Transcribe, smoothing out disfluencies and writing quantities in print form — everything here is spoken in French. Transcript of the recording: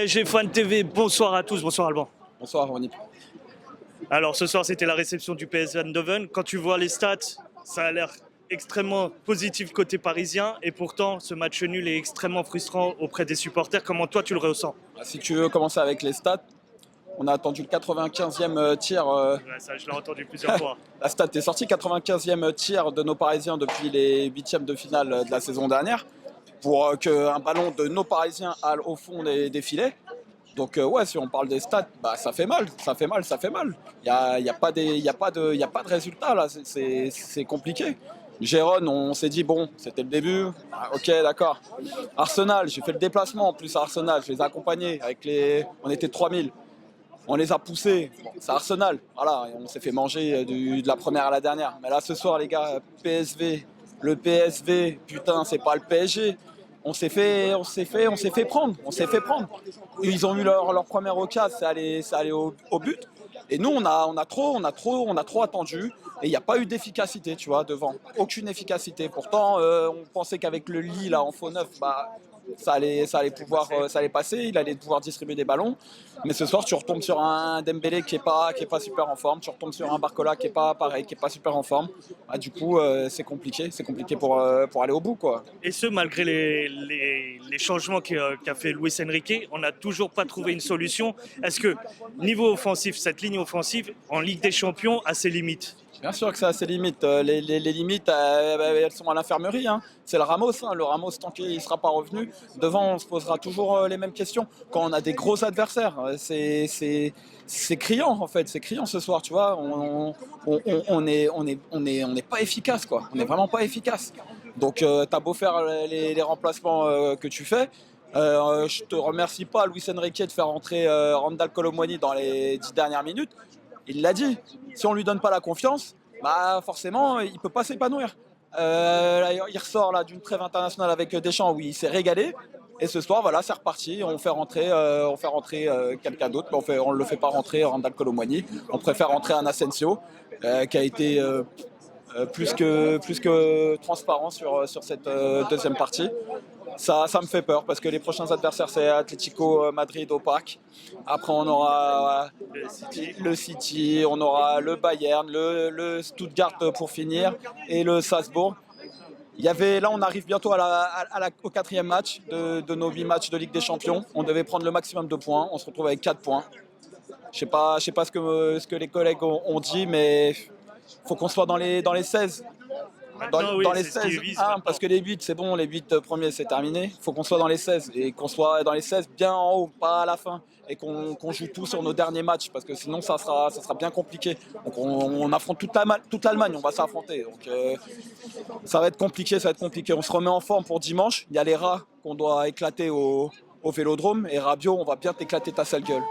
PSG Fan TV, bonsoir à tous, bonsoir Alban. Bonsoir Ronnie. Alors ce soir c'était la réception du PSV Eindhoven. Quand tu vois les stats, ça a l'air extrêmement positif côté parisien et pourtant ce match nul est extrêmement frustrant auprès des supporters. Comment toi tu le ressens? Si tu veux commencer avec les stats, on a attendu le 95e tir. Ouais, ça je l'ai entendu plusieurs fois. La stat est sortie, 95e tir de nos Parisiens depuis les huitièmes de finale de la saison dernière pour qu'un ballon de nos Parisiens aille au fond des filets. Donc ouais, si on parle des stats, bah, ça fait mal. Il n'y a pas de résultat là, c'est compliqué. Gérone, on s'est dit bon, c'était le début, ah, ok d'accord. Arsenal, j'ai fait le déplacement en plus à Arsenal, je les ai accompagnés, on était 3000. On les a poussés, bon, c'est Arsenal, voilà, on s'est fait manger de la première à la dernière. Mais là ce soir les gars, le PSV, putain c'est pas le PSG. On s'est fait prendre. Ils ont eu leur première occasion, c'est allé au but. Et nous, on a trop attendu. Et il n'y a pas eu d'efficacité, tu vois, devant. Aucune efficacité. Pourtant, on pensait qu'avec le Lille là, en faux neuf, bah, ça allait passer. Il allait pouvoir distribuer des ballons. Mais ce soir, tu retombes sur un Dembélé qui est pas super en forme. Tu retombes sur un Barcola qui est pas pareil, qui est pas super en forme. Ah, du coup, c'est compliqué. C'est compliqué pour aller au bout, quoi. Et ce malgré les changements qu'a fait Luis Enrique, on n'a toujours pas trouvé une solution. Est-ce que niveau offensif, cette ligne offensive en Ligue des Champions a ses limites? Bien sûr que ça a ses limites. Les limites, elles sont à l'infirmerie. Hein. C'est le Ramos. Hein. Le Ramos, tant qu'il ne sera pas revenu, devant, on se posera toujours les mêmes questions. Quand on a des gros adversaires, c'est criant, en fait. C'est criant ce soir, tu vois. On n'est pas efficace, quoi. On n'est vraiment pas efficace. Donc, tu as beau faire les remplacements que tu fais. Je te remercie pas, Luis Enrique, de faire rentrer Randal Kolo Muani dans les 10 dernières minutes. Il l'a dit, si on ne lui donne pas la confiance, bah forcément, il ne peut pas s'épanouir. Il ressort là, d'une trêve internationale avec Deschamps où il s'est régalé. Et ce soir, voilà, c'est reparti. On fait rentrer quelqu'un d'autre. On ne le fait pas rentrer Randal Kolo Muani. On préfère rentrer un Asensio qui a été plus que transparent sur cette deuxième partie. Ça me fait peur parce que les prochains adversaires c'est Atlético Madrid au parc. Après on aura le City, on aura le Bayern, le Stuttgart pour finir et le Salzbourg. Là on arrive bientôt au 4e match de nos 8 matchs de Ligue des Champions. On devait prendre le maximum de points, on se retrouve avec 4 points. Je sais pas ce que les collègues ont dit, mais faut qu'on soit dans les 16. Dans les 16, parce que les 8 c'est bon, les 8 premiers c'est terminé. Il faut qu'on soit dans les 16 et qu'on soit dans les 16 bien en haut, pas à la fin. Et qu'on joue tout sur nos derniers matchs parce que sinon ça sera bien compliqué. Donc on affronte toute l'Allemagne, on va s'affronter. Donc ça va être compliqué. On se remet en forme pour dimanche. Il y a les rats qu'on doit éclater au Vélodrome et Rabiot, on va bien t'éclater ta sale gueule.